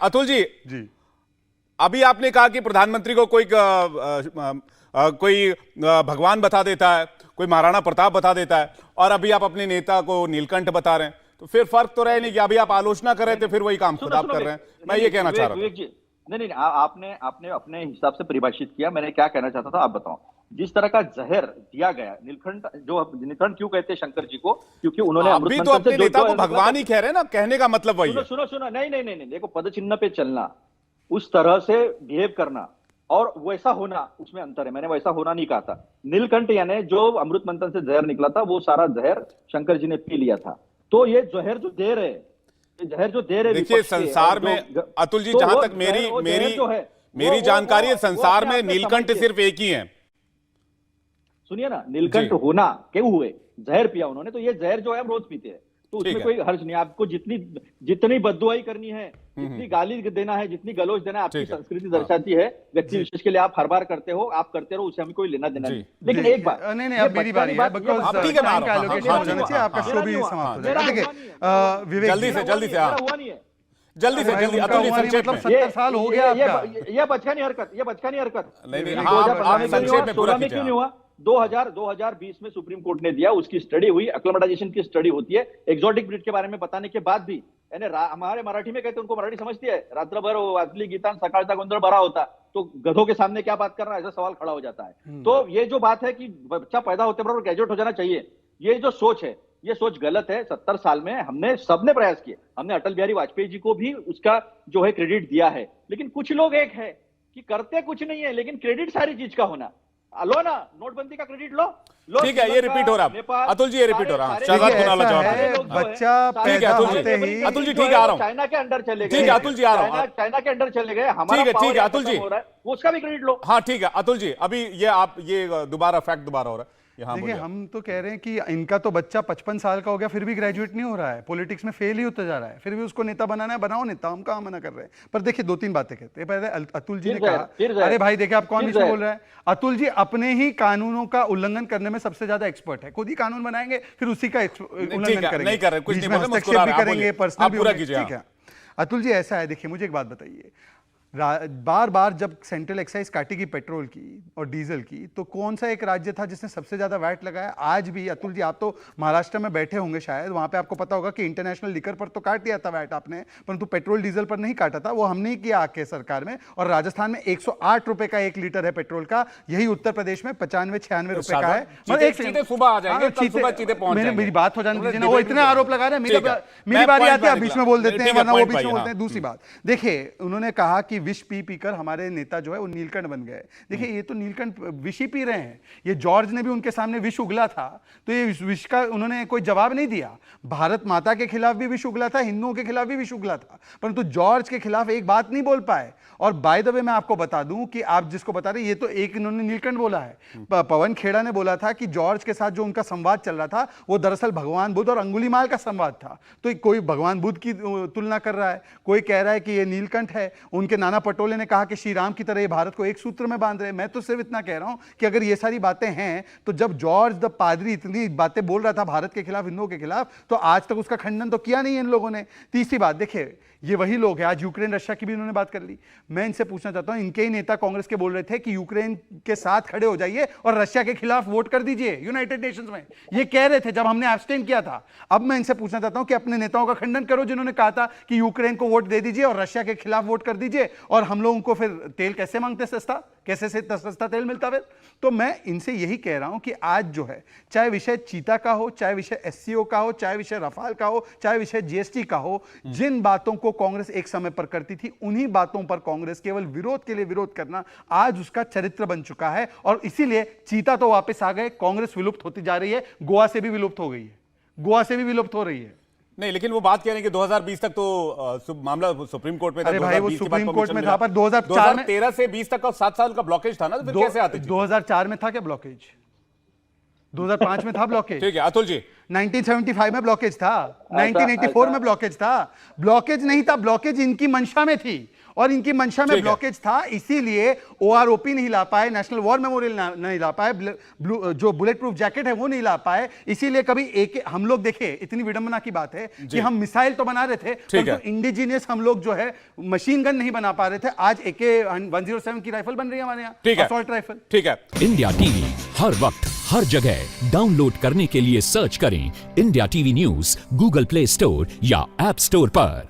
अतुल जी, जी अभी आपने कहा कि प्रधानमंत्री को कोई भगवान बता देता है, कोई महाराणा प्रताप बता देता है, और अभी आप अपने नेता को नीलकंठ बता रहे हैं, तो फिर फर्क तो रहे नहीं कि अभी आप आलोचना कर रहे थे, फिर वही काम खुद आप कर रहे हैं। मैं ये कहना चाह रहा था। नहीं नहीं, आपने अपने हिसाब से परिभाषित किया। मैंने क्या कहना चाहता था आप बताओ। जिस तरह का जहर दिया गया, नीलकंठ क्यों कहते हैं शंकर जी को? क्योंकि उन्होंने अभी तो अपने नेता को भगवान ही कह रहे हैं ना, कहने का मतलब वही है। सुनो, नहीं नहीं नहीं, देखो, पद चिन्ह पे चलना, उस तरह से बिहेव करना और वैसा होना, उसमें अंतर है। मैंने वैसा होना नहीं कहा था। नीलकंठ यानी जो अमृत मंथन से जहर निकला था, वो सारा जहर शंकर जी ने पी लिया था। तो ये जहर जो दे रहे, देखिए, संसार में अतुल जी, जहां तक मेरी जानकारी है, संसार में नीलकंठ सिर्फ एक ही है। सुनिए ना, नीलकंठ होना क्यों हुए? जहर पिया उन्होंने, तो ये जहर जो है हम रोज पीते हैं, तो उसमें कोई हर्ज नहीं। आपको जितनी बद्दुआई करनी है, जितनी गाली देना है, जितनी गलोच देना है, आपकी संस्कृति दर्शाती है। व्यक्ति विशेष के लिए आप हर बार करते हो, आप करते रहो, उससे हमें कोई लेना देना नहीं। लेकिन एक बात, नहीं, अब मेरी बारी है, आपका शो भी समाप्त हो जाएगा। देखिए, जल्दी से हुआ नहीं है, जल्दी अतुल जी, संक्षेप में। 70 साल हो गया आपका। ये बचकानी हरकत नहीं, 2015 में क्यों नहीं हुआ? 2020 में सुप्रीम कोर्ट ने दिया, उसकी स्टडी हुई, एक्लेमेटाइजेशन की स्टडी होती है। एक्सोटिक ब्रीड के बारे में बताने के बाद भी, यानी हमारे मराठी में कहते हैं, उनको मराठी समझती है, रात्रभर वाचली गीता सकाळचा गोंधळ भरा होता, तो गधों के सामने क्या बात करना, ऐसा सवाल खड़ा हो जाता है। तो ये जो बात है कि बच्चा पैदा होते बराबर ग्रेजुएट हो जाना चाहिए, ये जो सोच है, ये सोच गलत है। 70 साल में हमने सबने प्रयास किए। हमने अटल बिहारी वाजपेयी जी को भी उसका जो है क्रेडिट दिया है। लेकिन कुछ लोग एक है कि करते कुछ नहीं है, लेकिन क्रेडिट सारी चीज का होना। लो ना, नोटबंदी का क्रेडिट लो। ठीक है, ये रिपीट हो रहा है अतुल जी, ये रिपीट हो रहा है। बच्चा पैदा होते ही, अतुल जी ठीक है, आ रहा हूं। चाइना के अंडर चले गए। ठीक है अतुल जी, आ रहा हूं। चाइना के अंडर चले गए, हमारा ठीक है अतुल जी, उसका भी क्रेडिट लो। हाँ ठीक है अतुल जी, अभी ये दोबारा फैक्ट दोबारा हो रहा है। देखिए, हम तो कह रहे हैं कि इनका तो बच्चा 55 साल का हो गया, फिर भी ग्रेजुएट नहीं हो रहा है, पॉलिटिक्स में फेल ही होता जा रहा है, फिर भी उसको नेता बनाना है, बनाओ नेता, हम कहाँ मना कर रहे हैं। पर देखिए, 2-3 बातें कहते हैं। पहले अतुल जी ने कहा, अरे भाई देखिए, आप कौन बीच में बोल रहा है? अतुल जी अपने ही कानूनों का उल्लंघन करने में सबसे ज्यादा एक्सपर्ट है। खुद ही कानून बनाएंगे, फिर उसी का उल्लंघन करेंगे, हस्तक्षेप भी करेंगे, पर्सनल भी। ठीक है अतुल जी, ऐसा है, देखिए मुझे एक बात बताइए, बार बार जब सेंट्रल एक्साइज काटेगी पेट्रोल की और डीजल की, तो कौन सा एक राज्य था जिसने सबसे ज्यादा वैट लगाया? आज भी अतुल जी, आप तो महाराष्ट्र में बैठे होंगे शायद, वहां पे आपको पता होगा कि इंटरनेशनल लिकर पर तो काट दिया था वैट आपने, परंतु पेट्रोल डीजल पर नहीं काटा था। वो हमने ही किया आके सरकार में। और राजस्थान में 108 रुपए का 1 लीटर है पेट्रोल का, यही उत्तर प्रदेश में 95-96 रुपए का है। मेरी बात हो जाने दीजिए ना, वो इतने आरोप लगा रहे हैं, मेरी बारी आती है, आप बीच में बोल देते हैं, वरना वो बीच में बोलते हैं। दूसरी बात देखिए, उन्होंने कहा कि विष पी पीकर हमारे नेता जो है वो नीलकंठ बन गए। देखिए, ये तो नीलकंठ विष ही पी रहे हैं। ये जॉर्ज ने भी उनके सामने विष उगला था, तो ये विष का उन्होंने कोई जवाब नहीं दिया। भारत माता के खिलाफ भी विष उगला था, हिंदुओं के खिलाफ भी विष उगला था, परंतु जॉर्ज के खिलाफ एक बात नहीं बोल पाए। और बाय द वे, मैं आपको बता दूं कि आप जिसको बता रहे, ये तो एक इन्होंने नीलकंठ बोला है। पवन खेड़ा ने बोला था कि जॉर्ज के साथ जो उनका संवाद चल रहा था, वो दरअसल भगवान बुद्ध और अंगुलीमाल का संवाद था। तो कोई भगवान बुद्ध की तुलना कर रहा है, कोई कह रहा है कि ये नीलकंठ है। उनके नाना पटोले ने कहा कि श्री राम की तरह ये भारत को एक सूत्र में बांध रहे हैं। मैं तो सिर्फ इतना कह रहा हूं कि अगर ये सारी बातें हैं, तो जब जॉर्ज द पादरी इतनी बातें बोल रहा था भारत के खिलाफ, हिंदुओं के खिलाफ, तो आज तक उसका खंडन तो किया नहीं है इन लोगों ने। तीसरी बात देखिए, ये वही लोग हैं, आज यूक्रेन रशिया की भी इन्होंने बात कर ली। मैं इनसे पूछना चाहता हूं, इनके ही नेता कांग्रेस के बोल रहे थे कि यूक्रेन के साथ खड़े हो जाइए और रशिया के खिलाफ वोट कर दीजिए यूनाइटेड नेशंस में। ये कह रहे थे जब हमने एब्सटेन किया था। अब मैं इनसे पूछना चाहता हूं कि अपने नेताओं का खंडन करो जिन्होंने कहा था कि यूक्रेन को वोट दे दीजिए और रशिया के खिलाफ वोट कर दीजिए, और हम लोगों को फिर तेल कैसे मांगते सस्ता, कैसे से सस्ता तेल मिलता फिर। तो मैं इनसे यही कह रहा हूं कि आज जो है, चाहे विषय चीता का हो, चाहे विषय एससीओ का हो, चाहे विषय रफाल का हो, चाहे विषय जीएसटी का हो, जिन बातों को कांग्रेस एक समय पर करती थी, उन्हीं बातों पर कांग्रेस केवल विरोध के लिए विरोध करना आज उसका चरित्र बन चुका है। और इसीलिए चीता तो वापस आ गए, कांग्रेस विलुप्त होती जा रही है, गोवा से भी विलुप्त हो गई है, गोवा से भी विलुप्त हो रही है। नहीं, लेकिन वो बात कह रहे हैं कि 2020 तक तो मामला सुप्रीम कोर्ट में था। अरे भाई, वो सुप्रीम कोर्ट में था, पर 2013 से 20 तक का 7 साल का ब्लॉकेज था ना, तो फिर कैसे आते? 2004 में था क्या ब्लॉकेज? 2005 में था ब्लॉकेज। ठीक है अतुल जी, 1975 में ब्लॉकेज था, 1984 में ब्लॉकेज था। ब्लॉकेज नहीं था, ब्लॉकेज इनकी मंशा में थी, और इनकी मंशा में ब्लॉकेज था, इसीलिए ओआरओपी नहीं ला पाए, नेशनल वॉर मेमोरियल नहीं ला पाए, जो बुलेट प्रूफ जैकेट है वो नहीं ला पाए। इसीलिए कभी एक हम लोग देखे, इतनी विडंबना की बात है कि हम मिसाइल तो बना रहे थे, परंतु इंडिजीनियस हम लोग जो है मशीन गन नहीं बना पा रहे थे। आज AK-107 की राइफल बन रही है हमारे यहाँ, असॉल्ट राइफल। ठीक है। इंडिया टीवी हर वक्त हर जगह डाउनलोड करने के लिए सर्च करें India TV news Google play store या ऐप स्टोर पर।